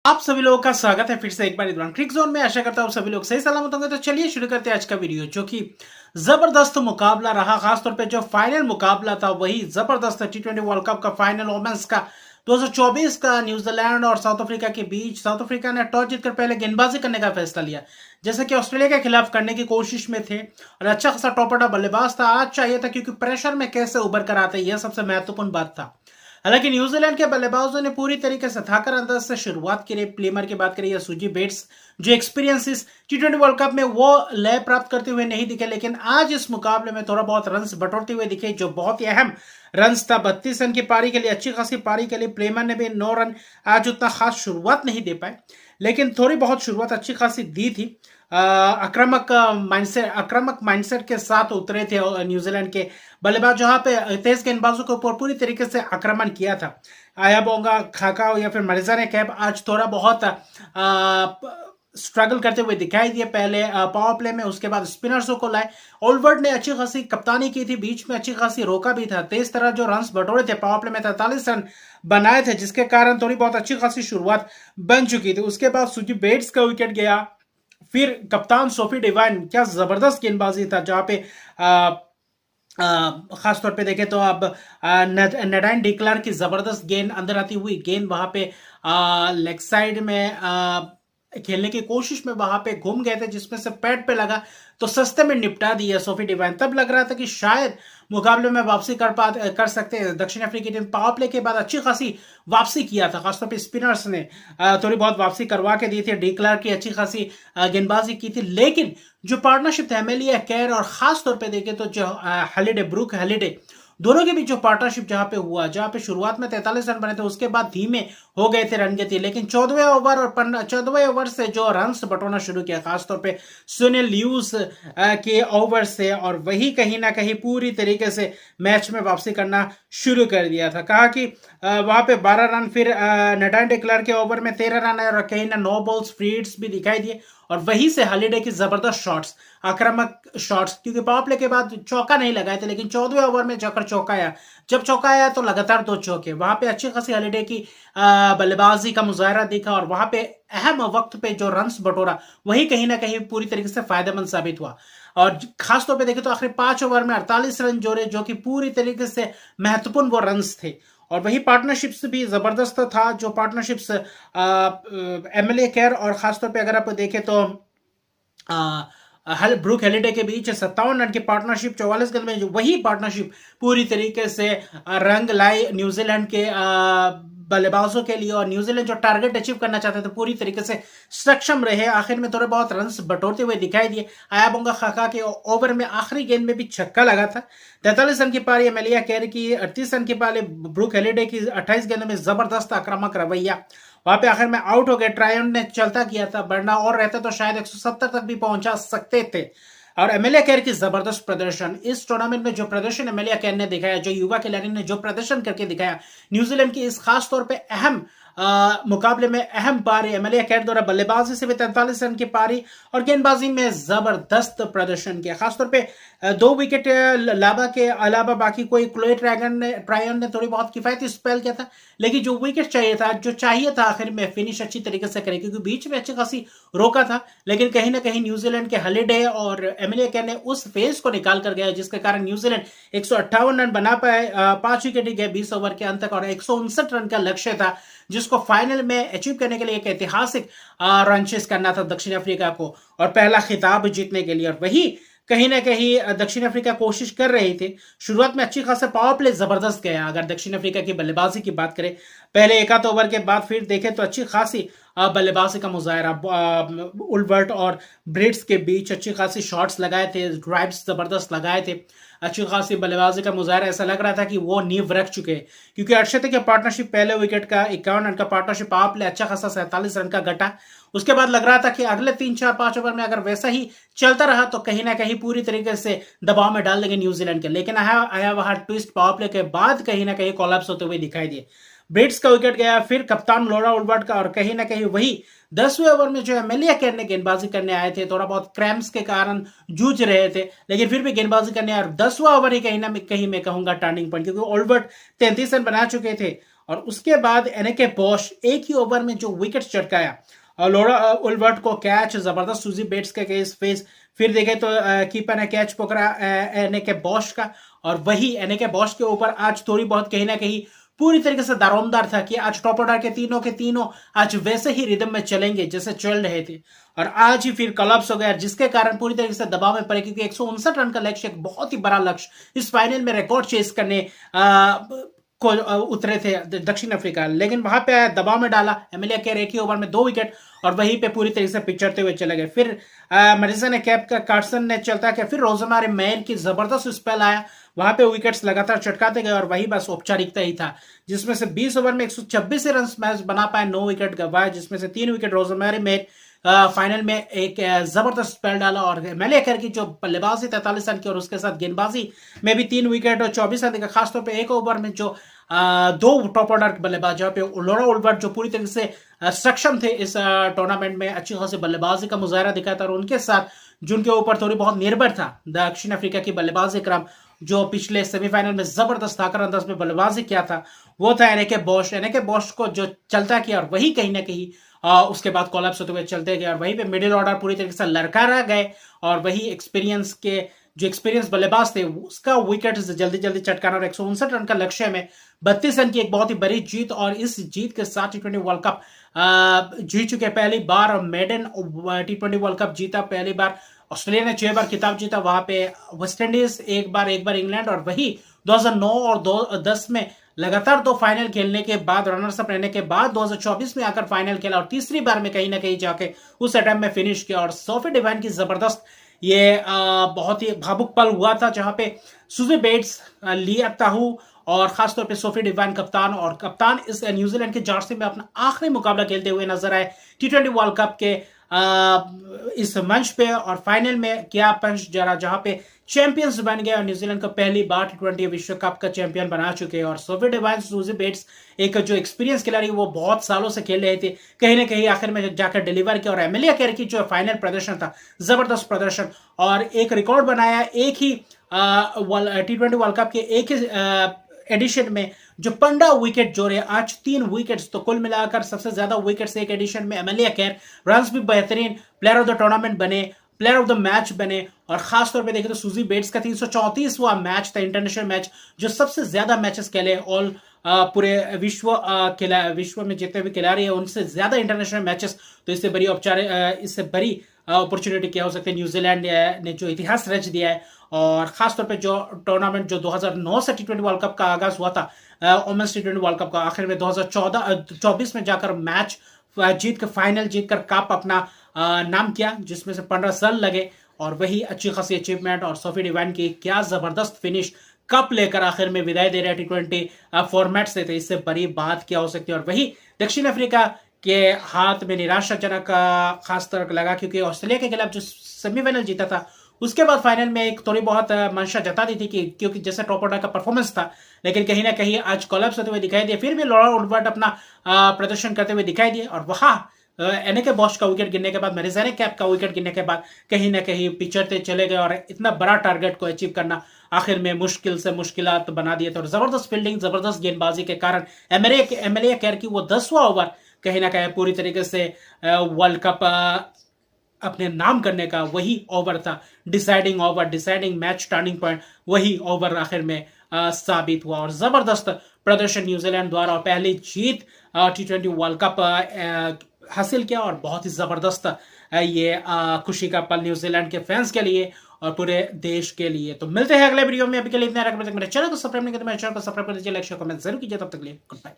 आप सभी लोगों का स्वागत है फिर से एक बार इधर क्रिक जोन में। आशा करता हूँ सभी लोग सही सलामत होंगे। तो चलिए शुरू करते हैं आज का वीडियो, जो कि जबरदस्त मुकाबला रहा। खासतौर पे जो फाइनल मुकाबला था वही जबरदस्त T20 वर्ल्ड कप का फाइनल वोमेंस का 2024 का न्यूजीलैंड और साउथ अफ्रीका के बीच। साउथ अफ्रीका ने टॉस जीतकर पहले गेंदबाजी करने का फैसला लिया, जैसे कि ऑस्ट्रेलिया के खिलाफ करने की कोशिश में थे, और अच्छा खासा टॉप ऑर्डर बल्लेबाज था। आज चाहिए था, क्योंकि प्रेशर में कैसे उभर कर आते, यह सबसे महत्वपूर्ण बात था। हालांकि न्यूजीलैंड के बल्लेबाजों ने पूरी तरीके से थाकर अंदाज से शुरुआत की। प्लेमर की बात करें या सुजी बेट्स, जो एक्सपीरियंस इस T20 वर्ल्ड कप में वो लय प्राप्त करते हुए नहीं दिखे, लेकिन आज इस मुकाबले में थोड़ा बहुत रन्स बटोरते हुए दिखे, जो बहुत ही अहम रन्स था। 32 रन की पारी के लिए, अच्छी खासी पारी के लिए प्लेमर ने भी 9 रन। आज उतना खास शुरुआत नहीं दे पाए, लेकिन थोड़ी बहुत शुरुआत अच्छी खासी दी थी। आक्रामक माइंडसेट के साथ उतरे थे न्यूजीलैंड के बल्लेबाज, जहां पे तेज गेंदबाजों के ऊपर पूरी तरीके से आक्रमण किया था। आया बोंगा, खाका या फिर मरिजा ने कैब आज थोड़ा बहुत स्ट्रगल करते हुए दिखाई दिए पहले पावर प्ले में। उसके बाद स्पिनर्सों को लाए। ओल्वर्ड ने अच्छी खासी कप्तानी की थी, बीच में अच्छी खासी रोका भी था। तेज तरह जो रन्स बटोरे थे, पावर प्ले में 43 रन बनाए थे, जिसके कारण थोड़ी बहुत अच्छी खासी शुरुआत बन चुकी थी। उसके बाद सुजी बेट्स का विकेट गया। फिर कप्तान सोफी डिवाइन, क्या जबरदस्त गेंदबाजी था, जहां पे खास तौर पे देखें तो अब नडाइन डिक्लार की जबरदस्त गेंद, अंदर आती हुई गेंद वहां पे लेग साइड में खेलने की कोशिश में वहां पे घूम गए थे, जिसमें से पैड पे लगा तो सस्ते में निपटा दिया सोफी डिवाइन। तब लग रहा था कि शायद मुकाबले में वापसी कर सकते हैं। दक्षिण अफ्रीकी टीम पावर प्ले के बाद अच्छी खासी वापसी किया था। खासतौर पे स्पिनर्स ने थोड़ी बहुत वापसी करवा के दी थी। डिक्लार की अच्छी खासी गेंदबाजी की थी, लेकिन जो पार्टनरशिप थे एमेलिया केर और खास तौर पे देखें तो जो हॉलिडे, ब्रूक हॉलिडे, दोनों के बीच जो पार्टनरशिप जहां पे हुआ, जहां पे शुरुआत में 43 रन बने थे, उसके बाद धीमे हो गए थे रन गति, लेकिन 14वें ओवर और 14वें ओवर से जो रन बटोरना शुरू किया, खासतौर पे सुनील ल्यूस के ओवर से, और वही कहीं ना कहीं पूरी तरीके से मैच में वापसी करना शुरू कर दिया था। कहा कि वहां पे 12 रन, फिर नडाइन डिक्लार के ओवर में 13 रन और कहीं ना 9 बॉल्स फ्री हिट्स भी दिखाई दिए, और वहीं से हॉलिडे की जबरदस्त शॉट्स, आक्रामक शॉट्स, क्योंकि पावर प्ले के बाद चौका नहीं लगाए थे, लेकिन 14वें ओवर में जाकर चौका आया। जब चौका आया तो लगातार 2 चौके, वहां पे अच्छी खासी हॉलिडे की बल्लेबाजी का मुजाहरा दिखा, और वहां पे अहम वक्त पे जो रन्स बटोरा वही कहीं ना कहीं पूरी तरीके से फायदेमंद साबित हुआ। और खासतौर पे देखें तो आखिरी 5 ओवर में 48 रन जोड़े, जो कि पूरी तरीके से महत्वपूर्ण वो रन्स थे। और वही पार्टनरशिप्स भी जबरदस्त था, जो पार्टनरशिप्स एमएलए केयर और खासतौर पे अगर आप देखें तो ब्रूक हेलिडे के बीच 57 रन की पार्टनरशिप 44 गेंद में, वही पार्टनरशिप पूरी तरीके से रंग लाई न्यूजीलैंड के बल्लेबाजों के लिए, और न्यूजीलैंड जो टारगेट अचीव करना चाहते थे पूरी तरीके से सक्षम रहे। आखिर में थोड़े बहुत रन बटोरते हुए दिखाई दिए। आया बोंगा खाका के ओवर में आखिरी गेंद में भी छक्का लगा था। 43 रन की पारी एमेलिया केर की, 38 रन की पारी ब्रूक हेलिडे की, 28 गेंदों में जबरदस्त आक्रामक रवैया, वहां पे आखिर में आउट हो गए। ट्रायन ने चलता किया था, वरना और रहता तो शायद 170 तक भी पहुंचा सकते थे। और एमेलिया केर की जबरदस्त प्रदर्शन इस टूर्नामेंट में, जो प्रदर्शन एमेलिया केर ने दिखाया, जो युवा खिलाड़ी ने जो प्रदर्शन करके दिखाया न्यूजीलैंड की इस खास तौर पे अहम मुकाबले में, अहम पारी एमेलिया केर द्वारा बल्लेबाजी से भी 43 रन की पारी और गेंदबाजी में जबरदस्त प्रदर्शन किया। खासतौर पे 2 विकेट लाबा के अलावा बाकी कोई, क्लोए ट्रायन ने थोड़ी बहुत किफायती स्पेल किया था, लेकिन जो विकेट चाहिए था, जो चाहिए था आखिर में फिनिश अच्छी तरीके से करे, क्योंकि बीच में अच्छी खासी रोका था, लेकिन कहीं ना कहीं न्यूजीलैंड के हॉलिडे और एमिलिया केर ने उस फेज को निकाल कर गया, जिसके कारण न्यूजीलैंड 158 रन बना पाए 5 विकेट गए 20 ओवर के अंत तक, और 159 रन का लक्ष्य था, जिसको फाइनल में अचीव करने के लिए एक ऐतिहासिक रन चेस करना था दक्षिण अफ्रीका को, और पहला खिताब जीतने के लिए। और वही कहीं ना कहीं दक्षिण अफ्रीका कोशिश कर रही थी। शुरुआत में अच्छी खासा पावर प्ले जबरदस्त गया। अगर दक्षिण अफ्रीका की बल्लेबाजी की बात करें, पहले 1 ओवर के बाद फिर देखें तो अच्छी खासी बल्लेबाजी का मुजाहरा, उल्वर्ट और ब्रिट्स के बीच अच्छी खासी शॉट्स लगाए थे, ड्राइव्स जबरदस्त लगाए थे, अच्छी खासी बल्लेबाजी का मुजाहरा। ऐसा लग रहा था कि वो नींव रख चुके हैं, क्योंकि अर्शदीप के पार्टनरशिप पहले विकेट का 51 रन का पार्टनरशिप आप ले अच्छा खासा 47 रन का घटा। उसके बाद लग रहा था कि अगले 3, 4, 5 ओवर में अगर वैसा ही चलता रहा तो कहीं ना कहीं पूरी तरीके से दबाव में डाल देंगे न्यूजीलैंड के, लेकिन आया वहां ट्विस्ट पावर प्ले के बाद कहीं ना कहीं कोलैप्स होते हुए दिखाई दिए। ब्रिट्स का विकेट गया, फिर कप्तान लोरा उल्वर्ट का, और कहीं ना कहीं वही 10वें ओवर में जो एमेलिया केर ने गेंदबाजी करने आए थे, थोड़ा बहुत क्रैम्प्स के कारण जूझ रहे थे, लेकिन फिर भी गेंदबाजी करने आए, और 10वां ओवर ही कहीं ना कहीं मैं कहूंगा टर्निंग पॉइंट, क्योंकि उल्वर्ट 33 रन बना चुके थे और उसके बाद एनेके बॉश एक ही ओवर में जो विकेट चटकाया और लोरा उल्वर्ट को कैच, जबरदस्त सूजी बेट्स के केस फेस। फिर देखे तो कीपर ने कैच पकड़ा एनेके बॉश का, और वही एनेके बॉश के ऊपर आज थोड़ी बहुत कहीं ना कहीं पूरी तरीके से दारोमदार था कि आज टॉप ऑर्डर के तीनों आज वैसे ही रिदम में चलेंगे जैसे चल रहे थे, और आज ही फिर कोलैप्स हो गया, जिसके कारण पूरी तरीके से दबाव में पड़े, क्योंकि 159 रन का लक्ष्य एक बहुत ही बड़ा लक्ष्य इस फाइनल में रिकॉर्ड चेस करने को उतरे थे दक्षिण अफ्रीका, लेकिन वहां पे दबाव में डाला एमिलिया केर एक ही ओवर में 2 विकेट, और वहीं पे पूरी तरीके से पिचड़ते हुए चले गए। फिर मरिसन ने कैप का कार्सन ने चलता किया, फिर रोजमारे मैन की जबरदस्त स्पेल आया, वहां पे विकेट्स लगातार चटकाते गए, और वही बस औपचारिकता ही था, जिसमें से 20 ओवर में 126 रन मैच बना पाए, 9 विकेट गंवाए, जिसमें से 3 विकेट रोजमारे मैन फाइनल में एक जबरदस्त स्पेल डाला, और मेले कर की जो बल्लेबाजी 43 रन की और उसके साथ गेंदबाजी में भी 3 विकेट और 24 रन का, खासतौर पे एक ओवर में जो 2 टॉप ऑर्डर के बल्लेबाज, जहाँ पे लोरा उल्वर्ट जो पूरी तरीके से सक्षम थे इस टूर्नामेंट में अच्छी खासी बल्लेबाजी का मुजाहरा दिखाता, और उनके साथ जिनके ऊपर थोड़ी बहुत निर्भर था दक्षिण अफ्रीका की बल्लेबाजी क्रम, जो पिछले सेमीफाइनल में जबरदस्त ताकर अंदाज में बल्लेबाजी किया था, वो था एनेके बॉश। एनेके बॉश को जो चलता किया, और वही कहीं ना कहीं उसके बाद कोलैप्स होते हुए चलते गए, और वहीं पे मिडिल ऑर्डर पूरी तरीके से लड़का गए, और वही एक्सपीरियंस बल्लेबाज थे उसका विकेट जल्दी जल्दी चटकाना, और 159 रन का लक्ष्य में 32 रन की एक बहुत ही बड़ी जीत, और इस जीत के साथ T20 वर्ल्ड कप जीत चुके पहली बार, और मेडन T20 वर्ल्ड कप जीता पहली बार। ऑस्ट्रेलिया ने 6 बार खिताब जीता, वहां पे वेस्ट इंडीज एक बार इंग्लैंड, और वही 2009 और 2010 में लगातार 2 फाइनल खेलने के बाद, रनर्स अप रहने के बाद 2024 में आकर फाइनल खेला, और तीसरी बार में कहीं ना कहीं जाके उस अटेम्प्ट में फिनिश किया। और सोफी डिवाइन की जबरदस्त ये बहुत ही भावुक पल हुआ था, जहां पे सुजी बेट्स, लिया ताहू और खासतौर पे सोफी डिवाइन कप्तान इस न्यूजीलैंड के जर्सी में अपना आखिरी मुकाबला खेलते हुए नजर आए T20 वर्ल्ड कप के इस मंच पे, और फाइनल में क्या पंच जरा, जहां पे चैंपियंस बन गए और न्यूजीलैंड को पहली बार T20 विश्व कप का चैंपियन बना चुके हैं। और सोफी डिवाइन, सूजी बेट्स एक जो एक्सपीरियंस खिलाड़ी वो बहुत सालों से खेल रहे थे, कहीं ना कहीं आखिर में जाकर डिलीवर किया, और एमिलिया केर की जो फाइनल प्रदर्शन था, जबरदस्त प्रदर्शन, और एक रिकॉर्ड बनाया एक ही T20 वर्ल्ड कप के एक ही एडिशन में जो 15 विकेट जोड़े, आज 3 विकेट्स, तो कुल मिलाकर सबसे ज्यादा विकेट्स एक एडिशन में एमिलिया केर, रन्स भी बेहतरीन, प्लेयर ऑफ द टूर्नामेंट बने, प्लेयर ऑफ द मैच बने, और खासतौर पे देखें तो सूजी बेट्स का 334वां मैच था, इंटरनेशनल मैच, जो सबसे ज्यादा मैचेस खेले ऑल पूरे विश्व में जितने भी खिलाड़ी है उनसे ज्यादा इंटरनेशनल मैचेस, तो इससे बड़ी अपॉर्चुनिटी क्या हो सकती है। न्यूजीलैंड ने जो इतिहास रच दिया है, और खासतौर पे जो टूर्नामेंट जो 2009 से T20 वर्ल्ड कप का आगाज हुआ था, वुमेन्स T20 वर्ल्ड कप का, आखिर में 2024 में जाकर मैच जीत कर फाइनल जीत कर कप अपना नाम किया, जिसमें से 15 साल लगे, और वही अच्छी खासी अचीवमेंट, और सोफी डिवाइन की क्या जबरदस्त फिनिश, कप लेकर आखिर में विदाई दे रहे हैं T20 फॉर्मेट से, तो इससे बड़ी बात क्या हो सकती है। और वही दक्षिण अफ्रीका के हाथ में निराशाजनक खास तौर लगा, क्योंकि ऑस्ट्रेलिया के खिलाफ जो सेमीफाइनल जीता था, उसके बाद फाइनल में एक थोड़ी बहुत मंशा जता दी थी कि क्योंकि जैसे टॉप ऑर्डर का परफॉर्मेंस था, लेकिन कहीं ना कहीं आज कोलैप्स होते हुए दिखाई दिए, फिर भी लोरा उल्वर्ट अपना प्रदर्शन करते हुए दिखाई दिए, और वहां एनेके बॉश का विकेट गिरने के बाद, मैरिज़ाने कैप का विकेट गिरने के बाद कहीं ना कहीं पिछड़ते चले गए, और इतना बड़ा टारगेट को अचीव करना आखिर में मुश्किल से मुश्किलात बना दिए थे। और जबरदस्त फील्डिंग, जबरदस्त गेंदबाजी के कारण एमिलिया केर की वो 10वां ओवर कहीं ना कहीं पूरी तरीके से वर्ल्ड कप अपने नाम करने का वही ओवर था, डिसाइडिंग मैच, टर्निंग पॉइंट, वही ओवर आखिर में साबित हुआ। और जबरदस्त प्रदर्शन न्यूजीलैंड द्वारा, और पहली जीत T20 वर्ल्ड कप हासिल किया, और बहुत ही जबरदस्त ये खुशी का पल न्यूजीलैंड के फैंस के लिए और पूरे देश के लिए। तो मिलते हैं अगले वीडियो में, अभी के लिए इतना। मेरे चैनल को सब्सक्राइब नहीं करते, मेरे चैनल को सब्सक्राइब कर दीजिए, लाइक शेयर कमेंट जरूर कीजिए। तब तक के लिए गुड बाय।